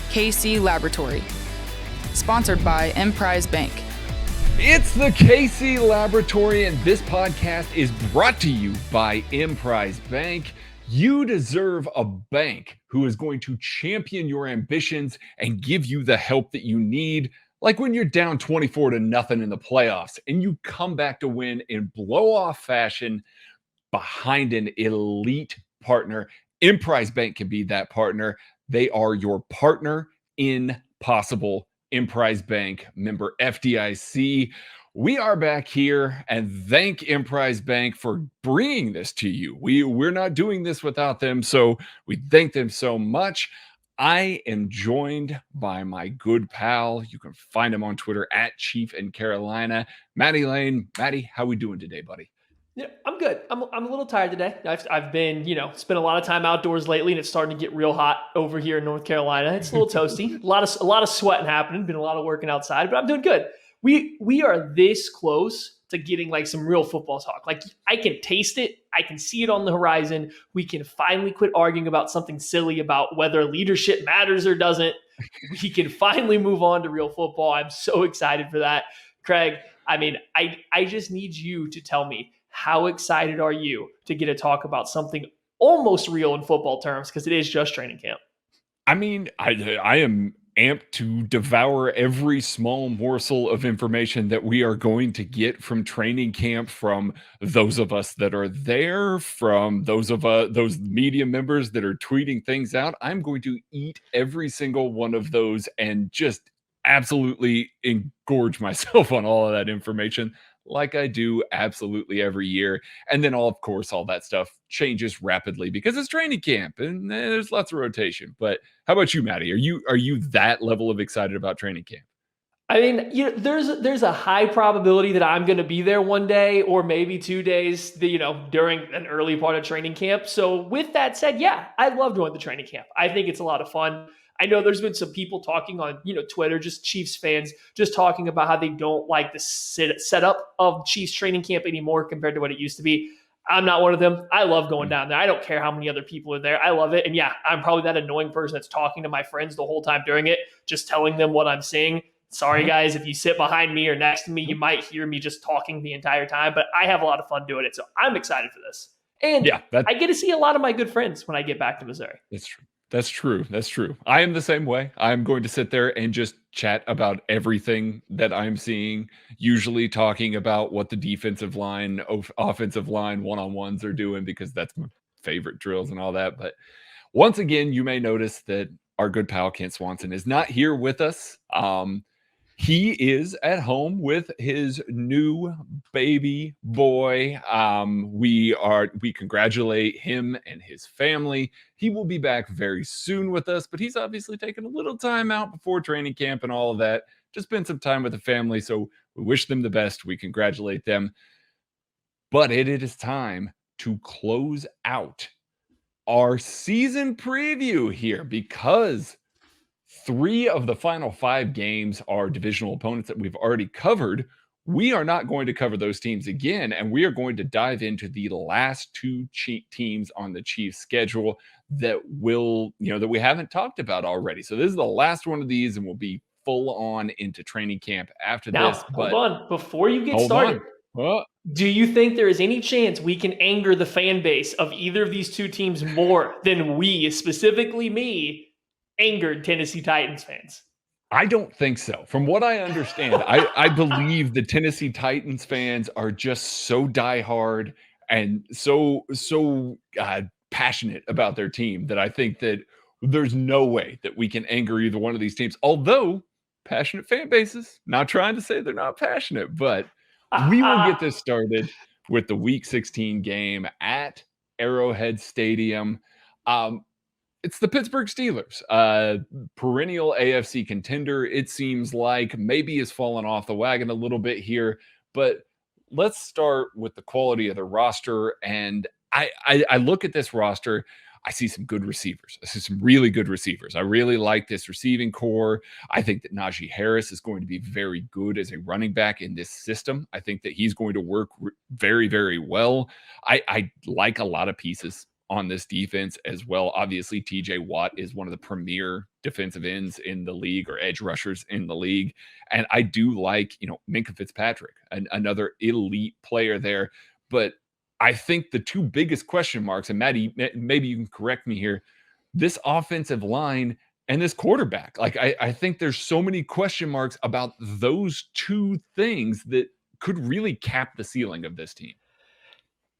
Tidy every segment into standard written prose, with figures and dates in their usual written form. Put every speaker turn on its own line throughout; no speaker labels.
KC Laboratory. Sponsored by Emprise Bank.
It's the KC Laboratory, and this podcast is brought to you by Emprise Bank. You deserve a bank who is going to champion your ambitions and give you the help that you need. Like when you're down 24-0 in the playoffs and you come back to win in blow-off fashion behind an elite partner. Emprise Bank can be that partner. They are your partner in possible. Emprise Bank, member FDIC. We are back here, and thank Emprise Bank for bringing this to you. We're not doing this without them, so we thank them so much. I am joined by my good pal. You can find him on Twitter at Chief in Carolina, Matty Lane. Matty, how we doing today, buddy?
Yeah, I'm good. I'm a little tired today. I've been, spent a lot of time outdoors lately, and it's starting to get real hot over here in North Carolina. It's a little toasty. A lot of sweating happening. Been a lot of working outside, but I'm doing good. We are this close to getting like some real football talk. Like I can taste it. I can see it on the horizon. We can finally quit arguing about something silly about whether leadership matters or doesn't. We can finally move on to real football. I'm so excited for that. Craig, I mean, I just need you to tell me, how excited are you to get to talk about something almost real in football terms, because it is just training camp?
I mean, I am amped to devour every small morsel of information that we are going to get from training camp, from those of us that are there, from those media members that are tweeting things out. I'm going to eat every single one of those and just absolutely engorge myself on all of that information, like I do absolutely every year. And then all that stuff changes rapidly because it's training camp and there's lots of rotation. But how about you, Matty? Are you that level of excited about training camp?
I mean, there's a high probability that I'm going to be there one day or maybe 2 days, during an early part of training camp. So with that said, yeah, I love going to training camp. I think it's a lot of fun. I know there's been some people talking on, Twitter, just Chiefs fans, just talking about how they don't like the setup of Chiefs training camp anymore compared to what it used to be. I'm not one of them. I love going down there. I don't care how many other people are there. I love it. And yeah, I'm probably that annoying person that's talking to my friends the whole time during it, just telling them what I'm seeing. Sorry, guys, if you sit behind me or next to me, you might hear me just talking the entire time, but I have a lot of fun doing it. So I'm excited for this. And yeah, I get to see a lot of my good friends when I get back to Missouri.
That's true. That's true. I am the same way. I'm going to sit there and just chat about everything that I'm seeing, usually talking about what the defensive line, offensive line one-on-ones are doing, because that's my favorite drills and all that. But once again, you may notice that our good pal Kent Swanson is not here with us. He is at home with his new baby boy. We congratulate him and his family. He will be back very soon with us, but he's obviously taken a little time out before training camp and all of that to spend some time with the family. So we wish them the best. We congratulate them. But it is time to close out our season preview here, because 3 of the final 5 games are divisional opponents that we've already covered. We are not going to cover those teams again, and we are going to dive into the last 2 teams on the Chiefs schedule that that we haven't talked about already. So this is the last one of these, and we'll be full on into training camp after this.
But hold on, before you get started. Do you think there is any chance we can anger the fan base of either of these 2 teams more than we, specifically me, angered Tennessee Titans fans?
I don't think so. From what I understand, I believe the Tennessee Titans fans are just so diehard and so passionate about their team that I think that there's no way that we can anger either one of these teams. Although passionate fan bases, not trying to say they're not passionate, but we will get this started with the Week 16 game at Arrowhead Stadium. It's the Pittsburgh Steelers, perennial AFC contender. It seems like maybe has fallen off the wagon a little bit here, but let's start with the quality of the roster. And I look at this roster. I see some good receivers. I see some really good receivers. I really like this receiving core. I think that Najee Harris is going to be very good as a running back in this system. I think that he's going to work very, very well. I like a lot of pieces on this defense as well. Obviously, TJ Watt is one of the premier defensive ends in the league, or edge rushers in the league. And I do like, Minkah Fitzpatrick, another elite player there. But I think the two biggest question marks, and Maddie, maybe you can correct me here, this offensive line and this quarterback. Like, I think there's so many question marks about those two things that could really cap the ceiling of this team.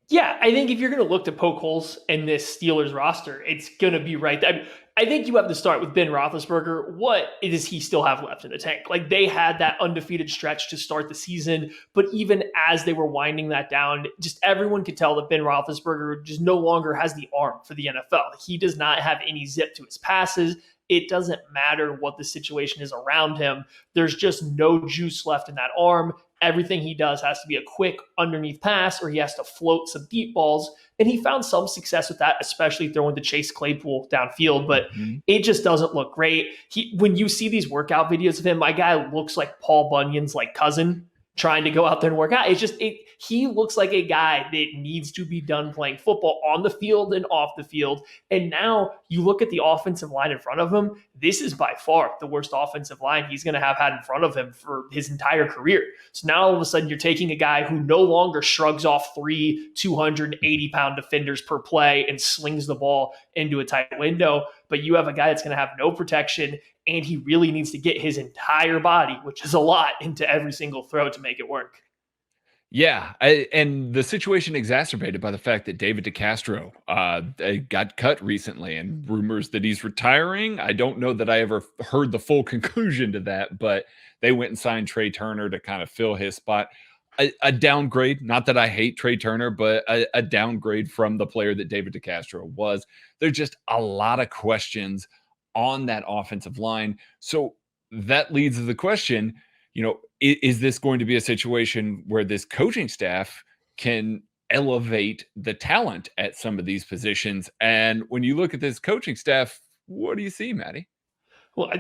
Yeah, I think if you're going to look to poke holes in this Steelers roster, it's going to be right there. I think you have to start with Ben Roethlisberger. What does he still have left in the tank? Like, they had that undefeated stretch to start the season, but even as they were winding that down, just everyone could tell that Ben Roethlisberger just no longer has the arm for the NFL. He does not have any zip to his passes. It doesn't matter what the situation is around him. There's just no juice left in that arm. Everything he does has to be a quick underneath pass, or he has to float some deep balls. And he found some success with that, especially throwing to Chase Claypool downfield, but it just doesn't look great. When you see these workout videos of him, my guy looks like Paul Bunyan's cousin trying to go out there and work out. He looks like a guy that needs to be done playing football on the field and off the field. And now you look at the offensive line in front of him. This is by far the worst offensive line he's going to have had in front of him for his entire career. So now all of a sudden you're taking a guy who no longer shrugs off 3 280-pound defenders per play and slings the ball into a tight window, but you have a guy that's going to have no protection, and he really needs to get his entire body, which is a lot, into every single throw to make it work.
Yeah, and the situation exacerbated by the fact that David DeCastro got cut recently, and rumors that he's retiring. I don't know that I ever heard the full conclusion to that, but they went and signed Trey Turner to kind of fill his spot. A downgrade, not that I hate Trey Turner, but a downgrade from the player that David DeCastro was. There's just a lot of questions on that offensive line. So that leads to the question, is this going to be a situation where this coaching staff can elevate the talent at some of these positions? And when you look at this coaching staff, what do you see, Maddie?
Well,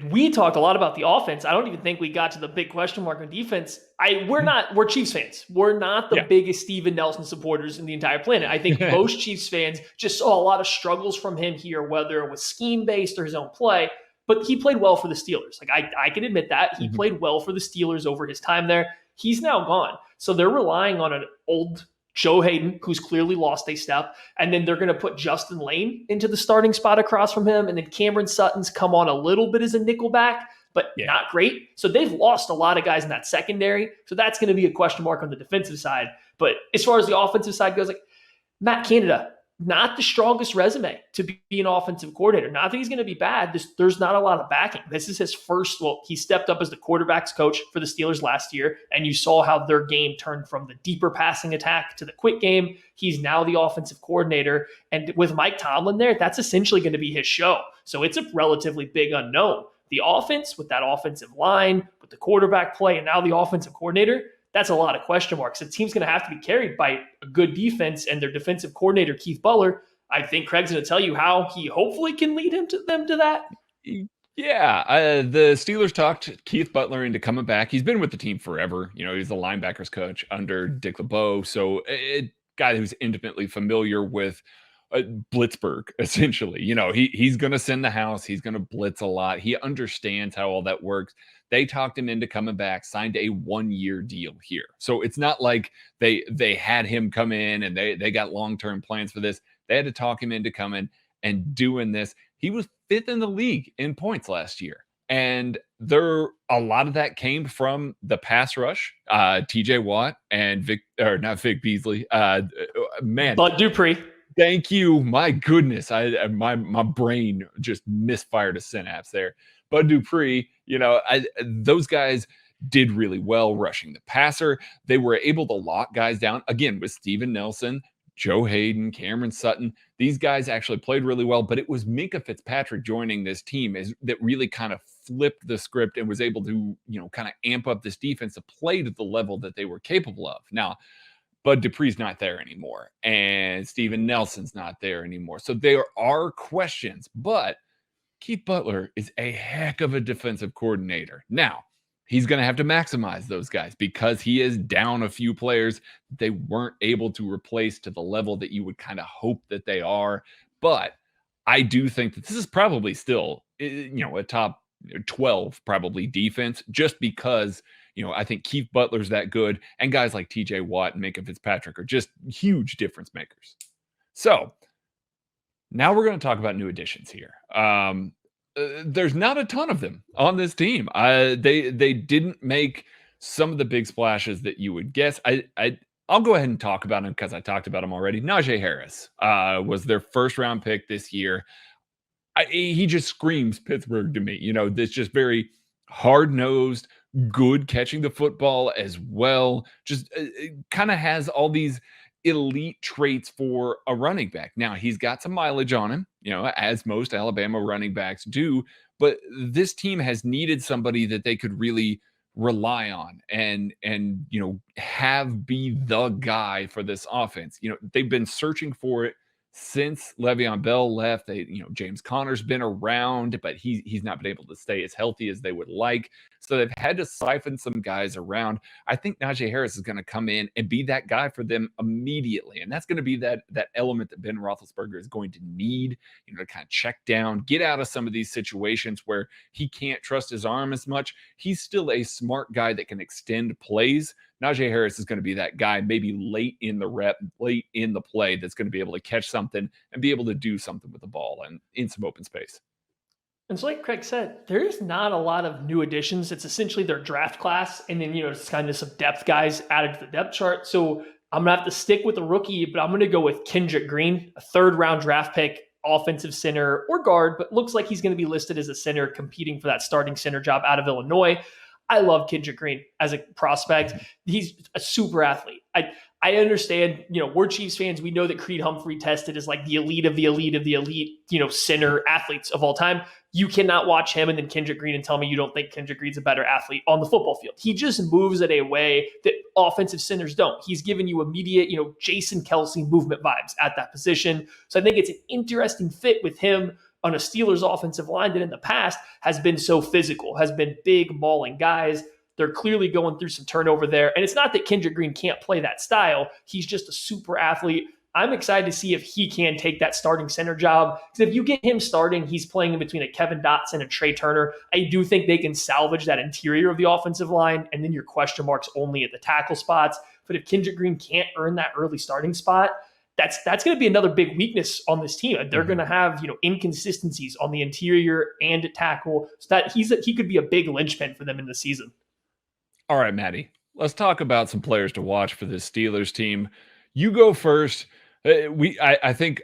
we talked a lot about the offense. I don't even think we got to the big question mark on defense. We're Chiefs fans. We're not the biggest Steven Nelson supporters in the entire planet. I think most Chiefs fans just saw a lot of struggles from him here, whether it was scheme-based or his own play. But he played well for the Steelers. I can admit that. He played well for the Steelers over his time there. He's now gone. So they're relying on an old Joe Hayden, who's clearly lost a step. And then they're going to put Justin Lane into the starting spot across from him. And then Cameron Sutton's come on a little bit as a nickelback, but not great. So they've lost a lot of guys in that secondary. So that's going to be a question mark on the defensive side. But as far as the offensive side goes, Matt Canada, not the strongest resume to be an offensive coordinator. Not that he's going to be bad. There's not a lot of backing. This is his first. Well, he stepped up as the quarterback's coach for the Steelers last year, and you saw how their game turned from the deeper passing attack to the quick game. He's now the offensive coordinator. And with Mike Tomlin there, that's essentially going to be his show. So it's a relatively big unknown. The offense, with that offensive line, with the quarterback play, and now the offensive coordinator, that's a lot of question marks. The team's going to have to be carried by a good defense and their defensive coordinator, Keith Butler. I think Craig's going to tell you how he hopefully can lead them to that.
Yeah, the Steelers talked Keith Butler into coming back. He's been with the team forever. He's the linebackers coach under Dick LeBeau. So a guy who's intimately familiar with Blitzburg, essentially. He's going to send the house. He's going to blitz a lot. He understands how all that works. They talked him into coming back, signed a 1-year deal here. So it's not like they had him come in and they got long-term plans for this. They had to talk him into coming and doing this. He was 5th in the league in points last year. And a lot of that came from the pass rush, TJ Watt and not Vic Beasley.
Bud Dupree.
Thank you. My goodness. My brain just misfired a synapse there. Bud Dupree, those guys did really well rushing the passer. They were able to lock guys down, again, with Steven Nelson, Joe Hayden, Cameron Sutton. These guys actually played really well, but it was Minkah Fitzpatrick joining this team that really kind of flipped the script and was able to, kind of amp up this defense to play to the level that they were capable of. Now, Bud Dupree's not there anymore, and Steven Nelson's not there anymore. So there are questions, but Keith Butler is a heck of a defensive coordinator. Now, he's going to have to maximize those guys because he is down a few players they weren't able to replace to the level that you would kind of hope that they are. But I do think that this is probably still, a top 12 probably defense, just because, I think Keith Butler's that good, and guys like TJ Watt and Minkah Fitzpatrick are just huge difference makers. So now we're going to talk about new additions here. There's not a ton of them on this team. They didn't make some of the big splashes that you would guess. I'll go ahead and talk about him because I talked about him already. Najee Harris was their first round pick this year. He just screams Pittsburgh to me. This just very hard nosed, good catching the football as well. Just kind of has all these elite traits for a running back. Now, he's got some mileage on him, as most Alabama running backs do, but this team has needed somebody that they could really rely on and have be the guy for this offense. They've been searching for it since Le'Veon Bell left. James Conner's been around, but he's not been able to stay as healthy as they would like. So they've had to siphon some guys around. I think Najee Harris is going to come in and be that guy for them immediately. And that's going to be that element that Ben Roethlisberger is going to need, to kind of check down, get out of some of these situations where he can't trust his arm as much. He's still a smart guy that can extend plays. Najee Harris is going to be that guy maybe late in the play that's going to be able to catch something and be able to do something with the ball and in some open space.
And so like Craig said, there's not a lot of new additions. It's essentially their draft class. And then, it's kind of some depth guys added to the depth chart. So I'm going to have to stick with the rookie, but I'm going to go with Kendrick Green, a 3rd round draft pick, offensive center or guard, but looks like he's going to be listed as a center competing for that starting center job out of Illinois. I love Kendrick Green as a prospect. He's a super athlete. I understand, we're Chiefs fans. We know that Creed Humphrey tested as like the elite of the elite of the elite, center athletes of all time. You cannot watch him and then Kendrick Green and tell me you don't think Kendrick Green's a better athlete on the football field. He just moves at a way that offensive centers don't. He's giving you immediate, Jason Kelce movement vibes at that position. So I think it's an interesting fit with him on a Steelers offensive line that in the past has been so physical, has been big, mauling guys. They're clearly going through some turnover there. And it's not that Kendrick Green can't play that style. He's just a super athlete. I'm excited to see if he can take that starting center job. Because if you get him starting, he's playing in between a Kevin Dotson and Trey Turner. I do think they can salvage that interior of the offensive line. And then your question marks only at the tackle spots. But if Kendrick Green can't earn that early starting spot, that's going to be another big weakness on this team. They're going to have, inconsistencies on the interior and at tackle. So that he could be a big linchpin for them in the season.
All right, Maddie, let's talk about some players to watch for this Steelers team. You go first. I think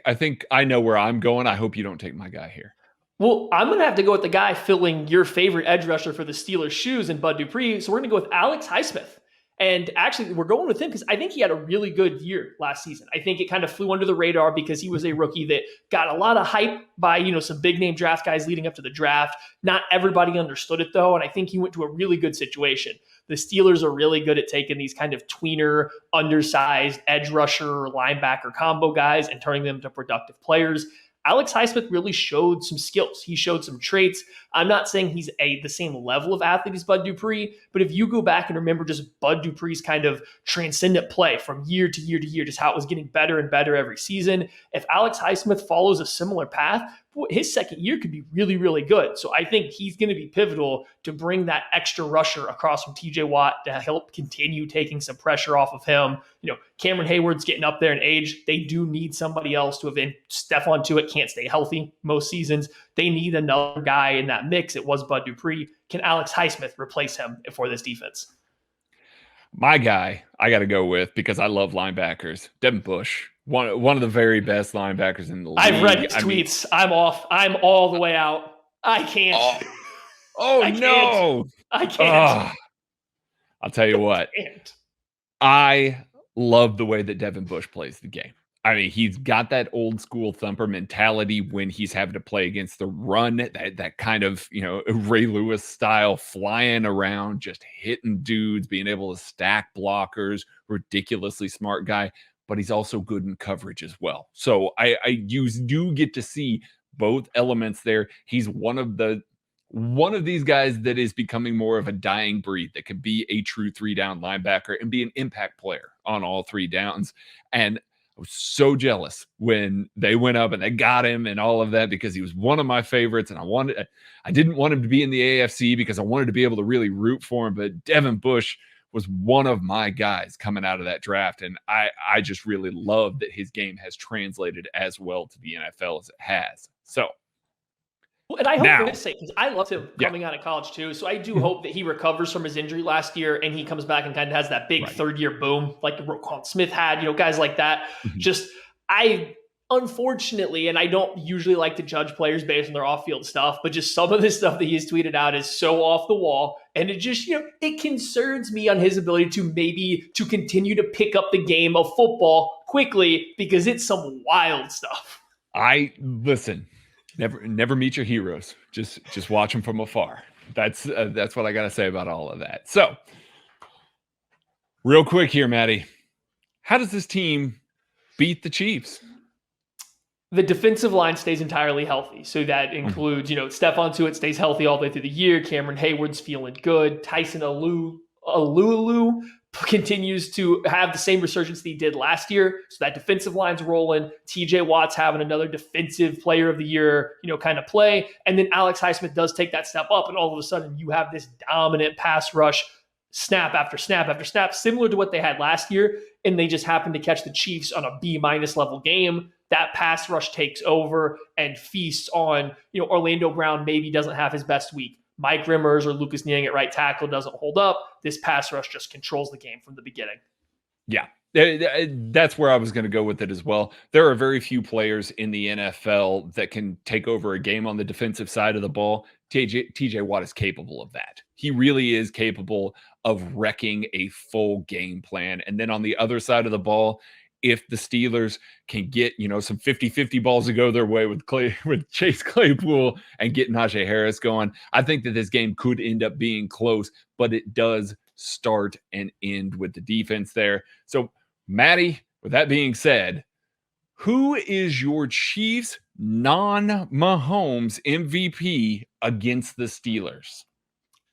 I know where I'm going. I hope you don't take my guy here.
Well, I'm going to have to go with the guy filling your favorite edge rusher for the Steelers' shoes in Bud Dupree. So we're going to go with Alex Highsmith. And actually, we're going with him because I think he had a really good year last season. I think it kind of flew under the radar because he was a rookie that got a lot of hype by, some big name draft guys leading up to the draft. Not everybody understood it, though. And I think he went to a really good situation. The Steelers are really good at taking these kind of tweener, undersized edge rusher, linebacker combo guys and turning them into productive players. Alex Highsmith really showed some skills. He showed some traits. I'm not saying he's the same level of athlete as Bud Dupree, but if you go back and remember just Bud Dupree's kind of transcendent play from year to year to year, just how it was getting better and better every season, if Alex Highsmith follows a similar path, his second year could be really, really good. So I think he's going to be pivotal to bring that extra rusher across from TJ Watt to help continue taking some pressure off of him. Cameron Hayward's getting up there in age. They do need somebody else to have been. Stephon Tuitt can't stay healthy most seasons. They need another guy in that mix. It was Bud Dupree. Can Alex Highsmith replace him for this defense?
My guy, I got to go with, because I love linebackers, Devin Bush. One of the very best linebackers in the league.
I've read his tweets. I'm off. I'm all the way out. I can't.
No.
I can't.
I'll tell you what. I love the way that Devin Bush plays the game. I mean, he's got that old school thumper mentality when he's having to play against the run, that kind of, Ray Lewis style, flying around, just hitting dudes, being able to stack blockers, ridiculously smart guy, but he's also good in coverage as well. So you do get to see both elements there. He's one of the one of these guys that is becoming more of a dying breed that can be a true 3-down linebacker and be an impact player on all 3 downs. And I was so jealous when they went up and they got him and all of that, because he was one of my favorites. And I didn't want him to be in the AFC because I wanted to be able to really root for him. But Devin Bush was one of my guys coming out of that draft. And I just really love that his game has translated as well to the NFL as it has. So,
and I hope
now,
for his sake, because I loved him coming out of college too. So I do hope that he recovers from his injury last year and he comes back and kind of has that big third-year boom like Roquan Smith had, guys like that. Unfortunately, and I don't usually like to judge players based on their off-field stuff, but just some of this stuff that he's tweeted out is so off the wall. And it just, it concerns me on his ability to continue to pick up the game of football quickly, because it's some wild stuff.
Listen. Never meet your heroes. Just watch them from afar. That's what I got to say about all of that. So, real quick here, Maddie, how does this team beat the Chiefs?
The defensive line stays entirely healthy. So that includes, Stephon Tuitt stays healthy all the way through the year. Cameron Hayward's feeling good. Tyson Alulu continues to have the same resurgence that he did last year. So that defensive line's rolling. TJ Watt's having another defensive player of the year, kind of play. And then Alex Highsmith does take that step up. And all of a sudden you have this dominant pass rush, snap after snap after snap, similar to what they had last year. And they just happened to catch the Chiefs on a B- level game. That pass rush takes over and feasts on, Orlando Brown maybe doesn't have his best week. Mike Rimmers or Lucas Niang at right tackle doesn't hold up. This pass rush just controls the game from the beginning.
Yeah, that's where I was going to go with it as well. There are very few players in the NFL that can take over a game on the defensive side of the ball. TJ Watt is capable of that. He really is capable of wrecking a full game plan. And then on the other side of the ball, if the Steelers can get, some 50-50 balls to go their way with Chase Claypool and get Najee Harris going, I think that this game could end up being close, but it does start and end with the defense there. So, Maddie, with that being said, who is your Chiefs non-Mahomes MVP against the Steelers?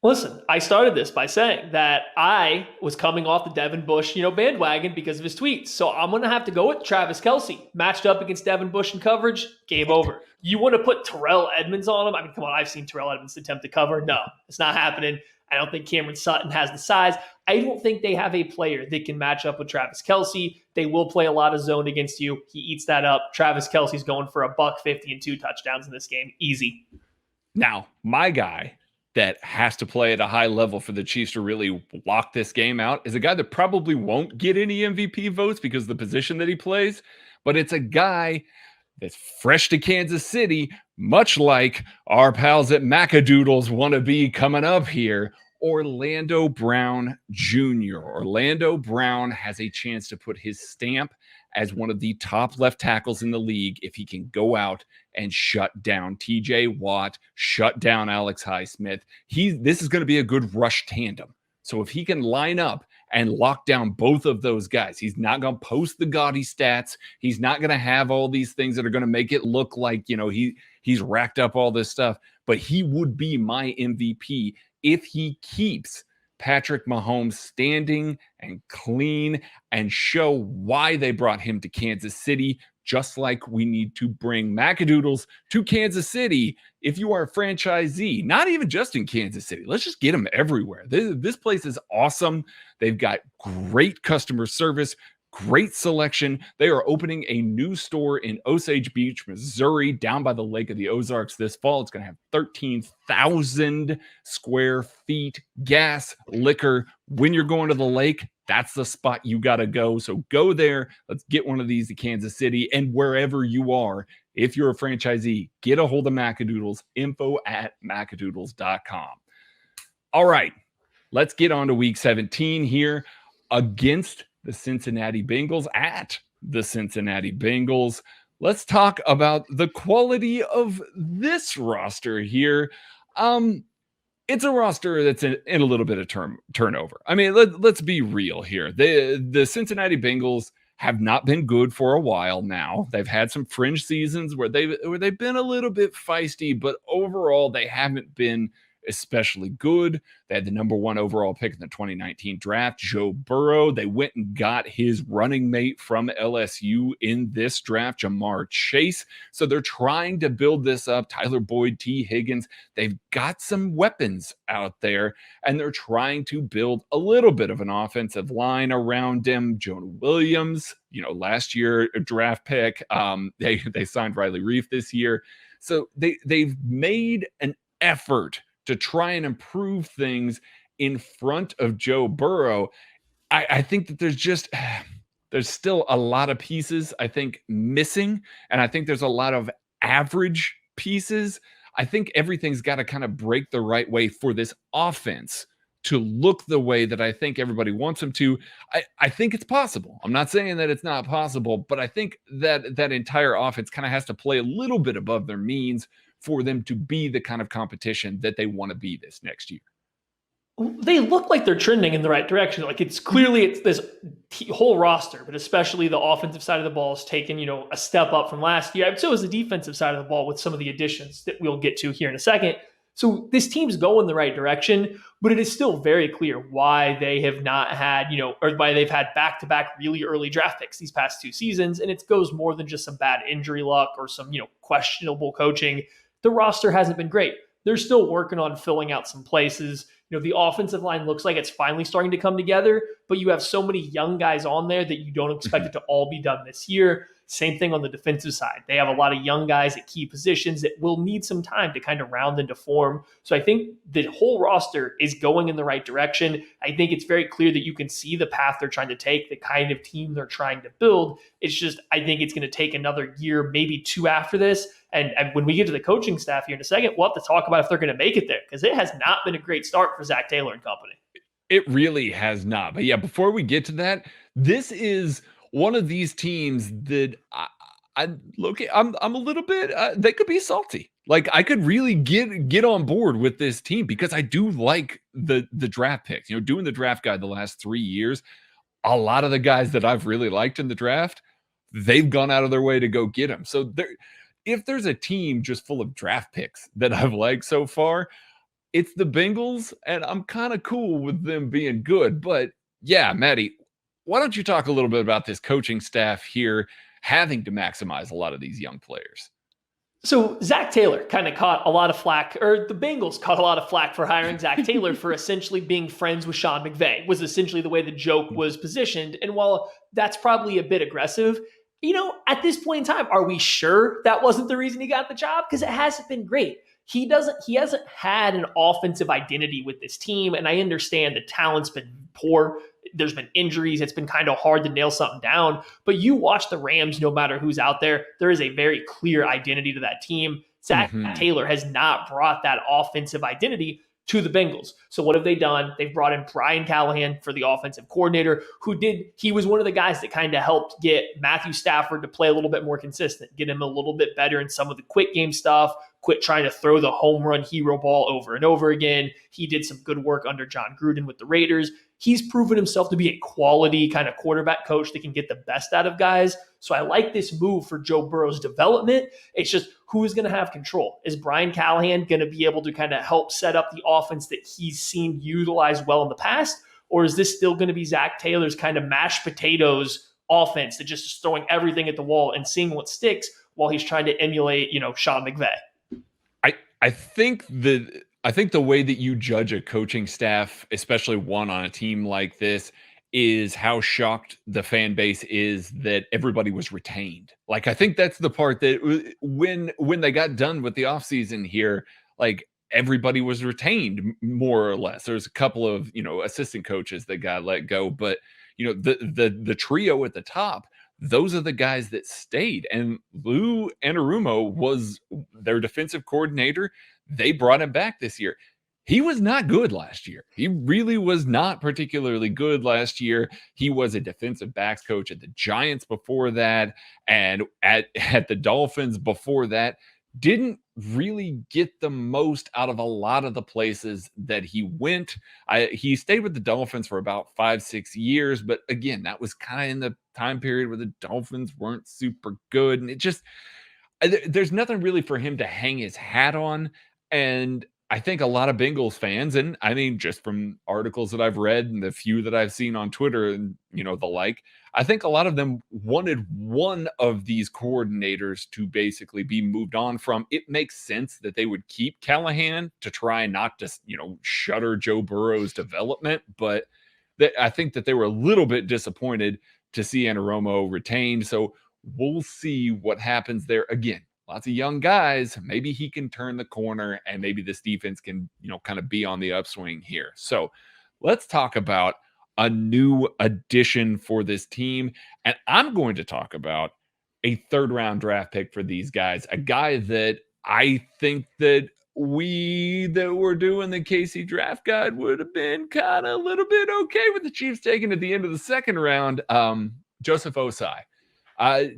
Listen, I started this by saying that I was coming off the Devin Bush, bandwagon because of his tweets. So I'm going to have to go with Travis Kelce. Matched up against Devin Bush in coverage, game over. You want to put Terrell Edmonds on him? I mean, come on, I've seen Terrell Edmonds attempt to cover. No, it's not happening. I don't think Cameron Sutton has the size. I don't think they have a player that can match up with Travis Kelce. They will play a lot of zone against you. He eats that up. Travis Kelce's going for $150 and 2 touchdowns in this game. Easy.
Now, my guy that has to play at a high level for the Chiefs to really lock this game out is a guy that probably won't get any MVP votes because of the position that he plays, but it's a guy that's fresh to Kansas City, much like our pals at Macadoodles want to be coming up here, Orlando Brown Jr. Orlando Brown has a chance to put his stamp as one of the top left tackles in the league if he can go out and shut down TJ Watt, shut down Alex Highsmith. This is going to be a good rush tandem. So if he can line up and lock down both of those guys, he's not going to post the gaudy stats. He's not going to have all these things that are going to make it look like, he's racked up all this stuff. But he would be my MVP if he keeps Patrick Mahomes standing and clean and show why they brought him to Kansas City, just like we need to bring Macadoodles to Kansas City. If you are a franchisee, not even just in Kansas City, let's just get them everywhere. This place is awesome. They've got great customer service, great selection. They are opening a new store in Osage Beach, Missouri, down by the Lake of the Ozarks this fall. It's going to have 13,000 square feet, gas, liquor. When you're going to the lake, that's the spot you got to go. So go there. Let's get one of these to Kansas City. And wherever you are, if you're a franchisee, get a hold of Macadoodles, info@macadoodles.com. All right, let's get on to week 17 here against the Cincinnati Bengals at the Cincinnati Bengals. Let's talk about the quality of this roster here. It's a roster that's in a little bit of turnover. I mean, let's be real here. The Cincinnati Bengals have not been good for a while now. They've had some fringe seasons where they've been a little bit feisty, but overall they haven't been especially good. They had the number 1 overall pick in the 2019 draft, Joe Burrow. They went and got his running mate from LSU in this draft, Jamar Chase. So they're trying to build this up. Tyler Boyd, T. Higgins, they've got some weapons out there, and they're trying to build a little bit of an offensive line around him. Jonah Williams, last year a draft pick. They signed Riley Reif this year. So they've made an effort to try and improve things in front of Joe Burrow. I think that there's still a lot of pieces, I think, missing. And I think there's a lot of average pieces. I think everything's got to kind of break the right way for this offense to look the way that I think everybody wants them to. I think it's possible. I'm not saying that it's not possible, but I think that entire offense kind of has to play a little bit above their means for them to be the kind of competition that they want to be this next year.
They look like they're trending in the right direction. Like it's this whole roster, but especially the offensive side of the ball has taken, a step up from last year. And so is the defensive side of the ball with some of the additions that we'll get to here in a second. So this team's going the right direction, but it is still very clear why they have not had, or why they've had back-to-back really early draft picks these past 2 seasons. And it goes more than just some bad injury luck or some, questionable coaching. The roster hasn't been great. They're still working on filling out some places. The offensive line looks like it's finally starting to come together, but you have so many young guys on there that you don't expect it to all be done this year. Same thing on the defensive side. They have a lot of young guys at key positions that will need some time to kind of round into form. So I think the whole roster is going in the right direction. I think it's very clear that you can see the path they're trying to take, the kind of team they're trying to build. It's just, I think it's going to take another year, maybe 2 after this. And when we get to the coaching staff here in a second, we'll have to talk about if they're going to make it there, because it has not been a great start for Zach Taylor and company.
It really has not. But yeah, before we get to that, this is one of these teams that I'm a little bit, they could be salty. Like I could really get on board with this team because I do like the draft picks. Doing the draft guide the last 3 years, a lot of the guys that I've really liked in the draft, they've gone out of their way to go get them. So if there's a team just full of draft picks that I've liked so far, it's the Bengals, and I'm kind of cool with them being good. But yeah, Maddie, why don't you talk a little bit about this coaching staff here having to maximize a lot of these young players?
So Zach Taylor kind of caught a lot of flack, or the Bengals caught a lot of flack for hiring Zach Taylor for essentially being friends with Sean McVay, was essentially the way the joke was positioned. And while that's probably a bit aggressive, at this point in time, are we sure that wasn't the reason he got the job? Because it hasn't been great. He hasn't had an offensive identity with this team. And I understand the talent's been poor. There's been injuries. It's been kind of hard to nail something down. But you watch the Rams, no matter who's out there, there is a very clear identity to that team. Zach Taylor has not brought that offensive identity to the Bengals. So what have they done? They've brought in Brian Callahan for the offensive coordinator, he was one of the guys that kind of helped get Matthew Stafford to play a little bit more consistent, get him a little bit better in some of the quick game stuff, quit trying to throw the home run hero ball over and over again. He did some good work under John Gruden with the Raiders. He's proven himself to be a quality kind of quarterback coach that can get the best out of guys. So I like this move for Joe Burrow's development. It's just, who's going to have control? Is Brian Callahan going to be able to kind of help set up the offense that he's seen utilized well in the past? Or is this still going to be Zach Taylor's kind of mashed potatoes offense that just is throwing everything at the wall and seeing what sticks while he's trying to emulate, Sean McVay?
I think the way that you judge a coaching staff, especially one on a team like this, is how shocked the fan base is that everybody was retained. Like, I think that's the part that when they got done with the offseason here, like everybody was retained more or less. There's a couple of, assistant coaches that got let go, but the trio at the top, those are the guys that stayed. And Lou Anarumo was their defensive coordinator. They brought him back this year. He was not good last year. He really was not particularly good last year. He was a defensive backs coach at the Giants before that, and at the Dolphins before that. didn't really get the most out of a lot of the places that he went. He stayed with the Dolphins for about 5-6 years, but again, that was kind of in the time period where the Dolphins weren't super good, and it just there's nothing really for him to hang his hat on. And I think a lot of Bengals fans, and I mean, just from articles that I've read and the few that I've seen on Twitter and the like, I think a lot of them wanted one of these coordinators to basically be moved on from. It makes sense that they would keep Callahan to try not to, shutter Joe Burrow's development, but I think that they were a little bit disappointed to see Anaromo retained. So we'll see what happens there. Again, lots of young guys. Maybe he can turn the corner and maybe this defense can, kind of be on the upswing here. So let's talk about a new addition for this team. And I'm going to talk about a third-round draft pick for these guys, a guy that I think that we that were doing the KC draft guide would have been kind of a little bit okay with the Chiefs taking at the end of the second round, Joseph Osai.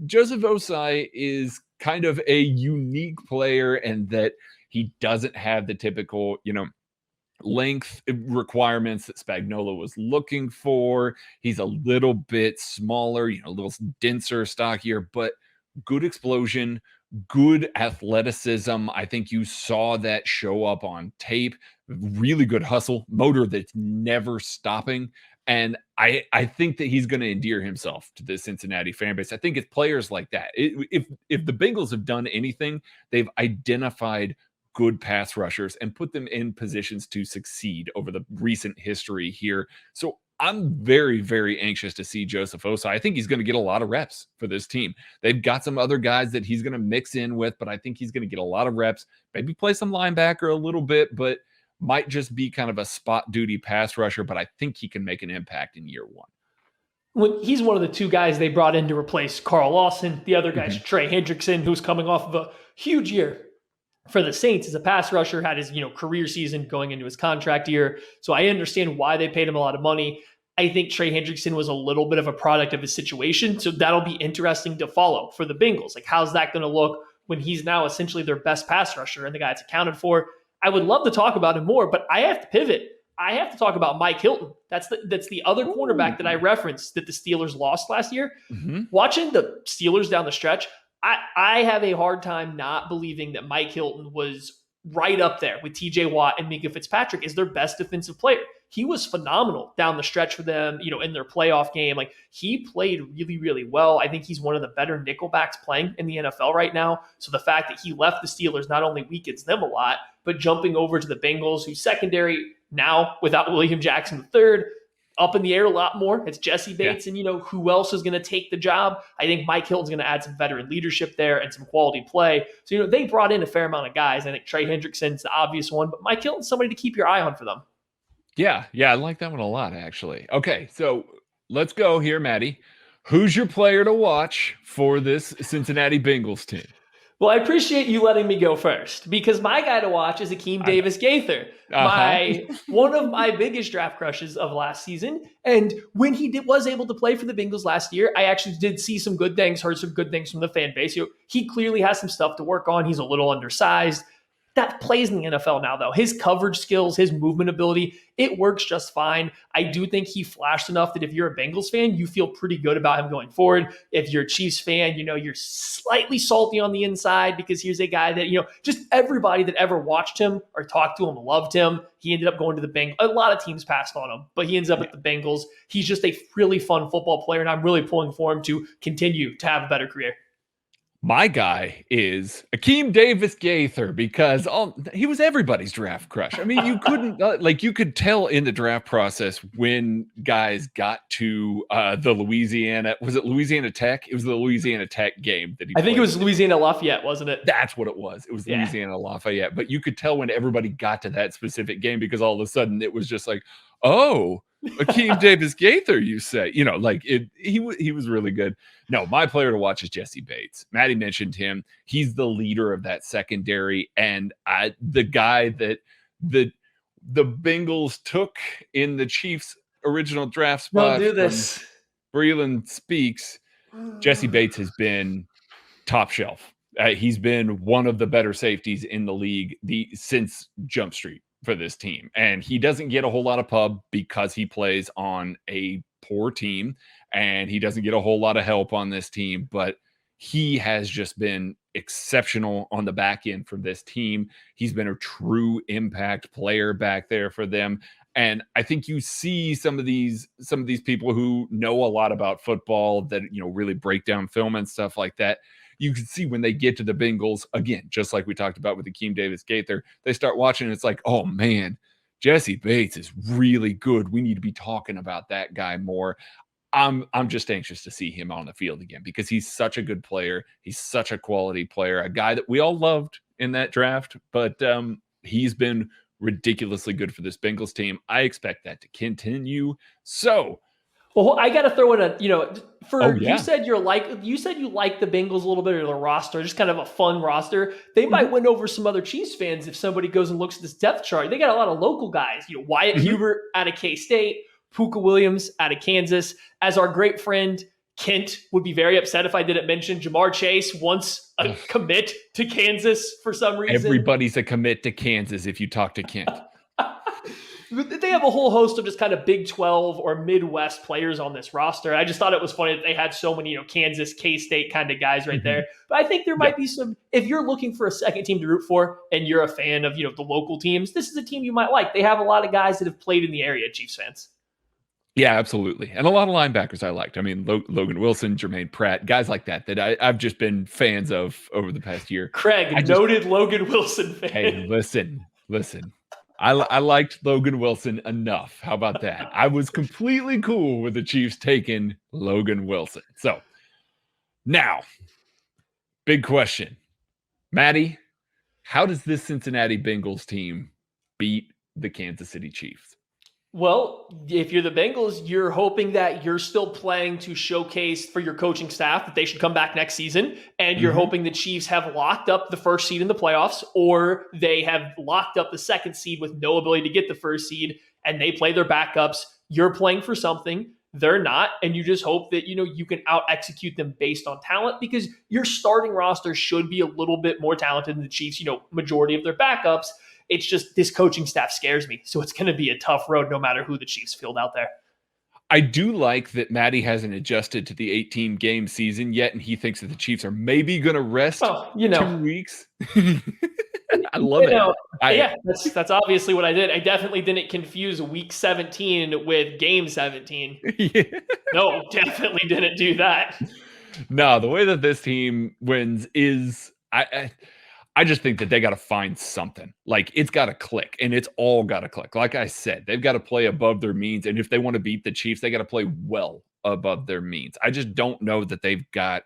Joseph Osai is kind of a unique player in that he doesn't have the typical, length requirements that Spagnuolo was looking for. He's a little bit smaller, a little denser, stockier, but good explosion, good athleticism. I think you saw that show up on tape. Really good hustle, motor that's never stopping. And I think that he's going to endear himself to the Cincinnati fan base. I think it's players like that. If the Bengals have done anything, they've identified good pass rushers and put them in positions to succeed over the recent history here. So I'm very, very anxious to see Joseph Osai. I think he's going to get a lot of reps for this team. They've got some other guys that he's going to mix in with, but I think he's going to get a lot of reps, maybe play some linebacker a little bit, but might just be kind of a spot duty pass rusher, but I think he can make an impact in year one.
When he's one of the two guys they brought in to replace Carl Lawson. The other guy's Trey Hendrickson, who's coming off of a huge year for the Saints as a pass rusher, had his career season going into his contract year. So I understand why they paid him a lot of money. I think Trey Hendrickson was a little bit of a product of his situation. So that'll be interesting to follow for the Bengals. Like, how's that going to look when he's now essentially their best pass rusher and the guy it's accounted for? I would love to talk about him more, but I have to pivot. I have to talk about Mike Hilton. That's the other cornerback that I referenced that the Steelers lost last year. Watching the Steelers down the stretch, I have a hard time not believing that Mike Hilton was right up there with TJ Watt and Minka Fitzpatrick as their best defensive player. He was phenomenal down the stretch for them, in their playoff game. Like, he played really, really well. I think he's one of the better nickelbacks playing in the NFL right now. So the fact that he left the Steelers not only weakens them a lot, but jumping over to the Bengals, whose secondary now without William Jackson III, up in the air a lot more. It's Jesse Bates and, who else is going to take the job? I think Mike Hilton's going to add some veteran leadership there and some quality play. So, they brought in a fair amount of guys. I think Trey Hendrickson's the obvious one, but Mike Hilton's somebody to keep your eye on for them.
Yeah, I like that one a lot, actually. Okay, so let's go here, Maddie. Who's your player to watch for this Cincinnati Bengals team?
Well, I appreciate you letting me go first, because my guy to watch is Akeem Davis Gaither, one of my biggest draft crushes of last season. And when he was able to play for the Bengals last year, I actually did see some good things, heard some good things from the fan base. He clearly has some stuff to work on. He's a little undersized. That plays in the NFL now, though. His coverage skills, his movement ability, it works just fine. I do think he flashed enough that if you're a Bengals fan, you feel pretty good about him going forward. If you're a Chiefs fan, you're slightly salty on the inside because here's a guy that, just everybody that ever watched him or talked to him loved him. He ended up going to the Bengals. A lot of teams passed on him, but he ends up at the Bengals. He's just a really fun football player, and I'm really pulling for him to continue to have a better career.
My guy is Akeem Davis Gaither because he was everybody's draft crush. I mean, you couldn't you could tell in the draft process when guys got to the Louisiana. Was it Louisiana Tech? It was the Louisiana Tech game that he
I think
played.
It was Louisiana Lafayette, wasn't it?
That's what it was. It was Louisiana Lafayette. But you could tell when everybody got to that specific game because all of a sudden it was just like, oh, Akeem Davis Gaither, you say? He was really good. No, my player to watch is Jesse Bates. Maddie mentioned him. He's the leader of that secondary, and the guy that the Bengals took in the Chiefs' original draft spot.
Don't do this.
Breland Speaks. Jesse Bates has been top shelf He's been one of the better safeties in the league since Jump Street for this team. And he doesn't get a whole lot of pub because he plays on a poor team and he doesn't get a whole lot of help on this team, but he has just been exceptional on the back end for this team. He's been a true impact player back there for them. And I think you see some of these people who know a lot about football that, really break down film and stuff like that. You can see when they get to the Bengals, again, just like we talked about with Akeem Davis-Gaither, they start watching and it's like, oh man, Jesse Bates is really good. We need to be talking about that guy more. I'm just anxious to see him on the field again because he's such a good player. He's such a quality player, a guy that we all loved in that draft, but he's been ridiculously good for this Bengals team. I expect that to continue. So,
well, I got to throw in
yeah.
You said you like the Bengals a little bit, or the roster, just kind of a fun roster. They might win over some other Chiefs fans if somebody goes and looks at this depth chart. They got a lot of local guys. Wyatt Hubert out of K-State, Puka Williams out of Kansas. As our great friend Kent would be very upset if I didn't mention, Jamar Chase once a commit to Kansas for some reason.
Everybody's a commit to Kansas if you talk to Kent.
They have a whole host of just kind of Big 12 or Midwest players on this roster. I just thought it was funny that they had so many, Kansas, K-State kind of guys right there. But I think there might be some, if you're looking for a second team to root for and you're a fan of, the local teams, this is a team you might like. They have a lot of guys that have played in the area, Chiefs fans. Yeah,
absolutely. And a lot of linebackers I liked. I mean, Logan Wilson, Jermaine Pratt, guys like that I've just been fans of over the past year.
Craig, noted Logan Wilson fan.
Hey, listen. I liked Logan Wilson enough. How about that? I was completely cool with the Chiefs taking Logan Wilson. So now, big question. Maddie, how does this Cincinnati Bengals team beat the Kansas City Chiefs?
Well, if you're the Bengals, you're hoping that you're still playing to showcase for your coaching staff that they should come back next season. And you're hoping the Chiefs have locked up the first seed in the playoffs, or they have locked up the second seed with no ability to get the first seed, and they play their backups. You're playing for something. They're not. And you just hope that, you can out execute them based on talent, because your starting roster should be a little bit more talented than the Chiefs, majority of their backups. It's just this coaching staff scares me. So it's going to be a tough road no matter who the Chiefs field out there.
I do like that Matty hasn't adjusted to the 18-game season yet, and he thinks that the Chiefs are maybe going to rest 2 weeks. I love it.
That's obviously what I did. I definitely didn't confuse week 17 with game 17. Yeah. No, definitely didn't do that.
No, the way that this team wins is I just think that they got to find something. Like, it's got to click, and it's all got to click. Like I said, they've got to play above their means, and if they want to beat the Chiefs, they got to play well above their means. I just don't know that they've got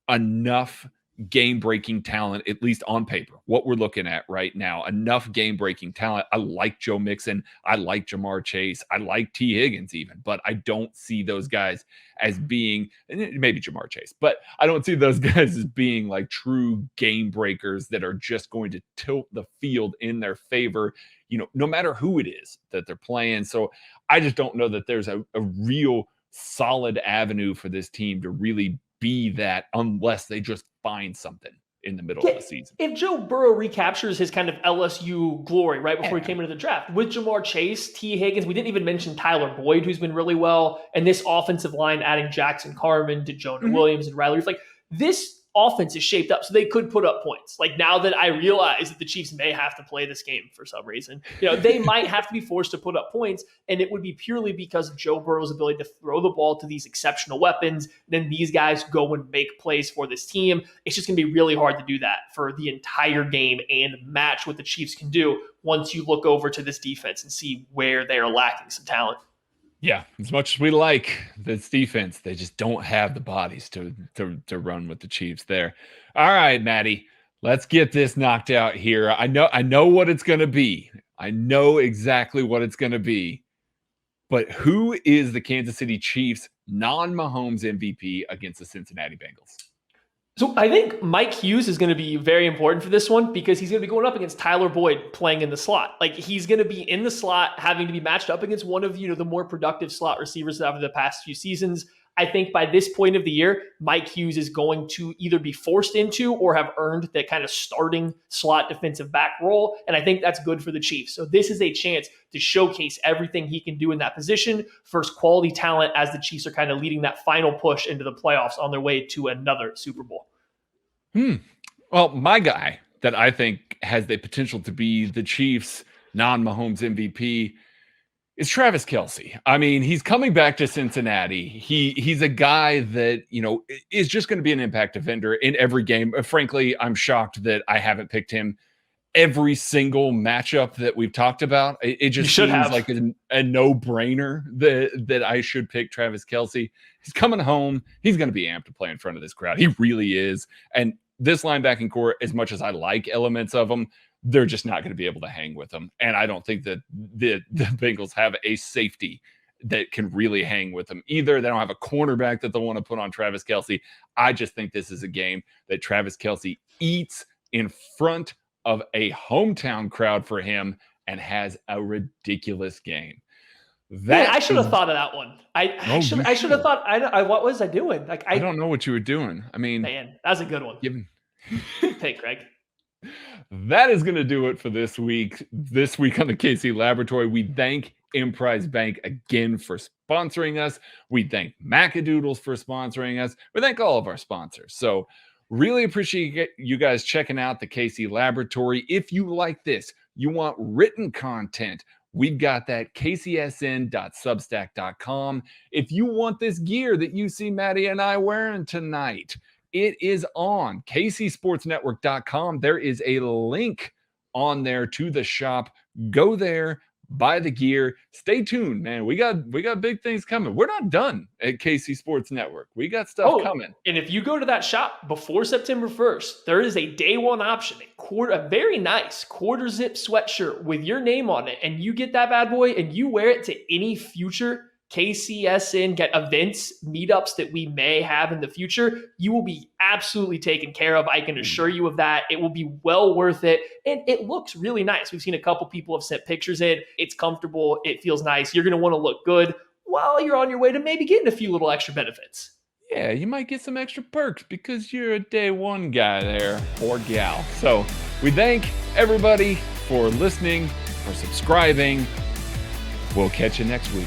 enough game-breaking talent, at least on paper, what we're looking at right now. Enough game-breaking talent. I like Joe Mixon. I like Jamar Chase. I like T. Higgins even, but I don't see those guys as being, maybe Jamar Chase, but I don't see those guys as being like true game breakers that are just going to tilt the field in their favor, no matter who it is that they're playing. So I just don't know that there's a real solid avenue for this team to really be that, unless they just find something in the middle of the season.
If Joe Burrow recaptures his kind of LSU glory right before he came into the draft with Jamar Chase, T. Higgins, we didn't even mention Tyler Boyd, who's been really well, and this offensive line adding Jackson Carman to Jonah Williams and Riley. It's like, this offense is shaped up so they could put up points. Like, now that I realize that the Chiefs may have to play this game for some reason, they might have to be forced to put up points, and it would be purely because of Joe Burrow's ability to throw the ball to these exceptional weapons. Then these guys go and make plays for this team. It's just going to be really hard to do that for the entire game and match what the Chiefs can do once you look over to this defense and see where they are lacking some talent.
Yeah, as much as we like this defense, they just don't have the bodies to run with the Chiefs there. All right, Maddie, let's get this knocked out here. I know what it's going to be. I know exactly what it's going to be. But who is the Kansas City Chiefs non-Mahomes MVP against the Cincinnati Bengals?
So I think Mike Hughes is going to be very important for this one, because he's going to be going up against Tyler Boyd playing in the slot. Like, he's going to be in the slot having to be matched up against one of, the more productive slot receivers over the past few seasons. I think by this point of the year, Mike Hughes is going to either be forced into or have earned that kind of starting slot defensive back role. And I think that's good for the Chiefs. So this is a chance to showcase everything he can do in that position. First quality talent as the Chiefs are kind of leading that final push into the playoffs on their way to another Super Bowl.
Well, my guy that I think has the potential to be the Chiefs' non-Mahomes MVP is Travis Kelce. I mean, he's coming back to Cincinnati. He's a guy that, is just going to be an impact defender in every game. Frankly, I'm shocked that I haven't picked him every single matchup that we've talked about. It just seems like a no-brainer that I should pick Travis Kelce. He's coming home. He's going to be amped to play in front of this crowd. He really is. And this linebacking core, as much as I like elements of them, they're just not going to be able to hang with them. And I don't think that the Bengals have a safety that can really hang with them either. They don't have a cornerback that they'll want to put on Travis Kelce. I just think this is a game that Travis Kelce eats in front of a hometown crowd for him and has a ridiculous game.
I should have thought of that one. I should have thought. What was I doing?
I don't know what you were doing. I mean,
man, that's a good one. Hey, Craig.
That is going to do it for this week. This week on the KC Laboratory, we thank Emprise Bank again for sponsoring us. We thank Macadoodles for sponsoring us. We thank all of our sponsors. So really appreciate you guys checking out the KC Laboratory. If you like this, you want written content, we've got that kcsn.substack.com. If you want this gear that you see Maddie and I wearing tonight, it is on kcsportsnetwork.com. There is a link on there to the shop. Go there, buy the gear. Stay tuned, man. We got big things coming. We're not done at KC Sports Network. We got stuff coming.
And if you go to that shop before September 1st, there is a day one option, a very nice quarter zip sweatshirt with your name on it. And you get that bad boy and you wear it to any future KCSN events, meetups that we may have in the future. You will be absolutely taken care of. I can assure you of that. It will be well worth it. And it looks really nice. We've seen a couple people have sent pictures in. It's comfortable. It feels nice. You're going to want to look good while you're on your way to maybe getting a few little extra benefits.
Yeah, you might get some extra perks because you're a day one guy there or gal. So we thank everybody for listening, for subscribing. We'll catch you next week.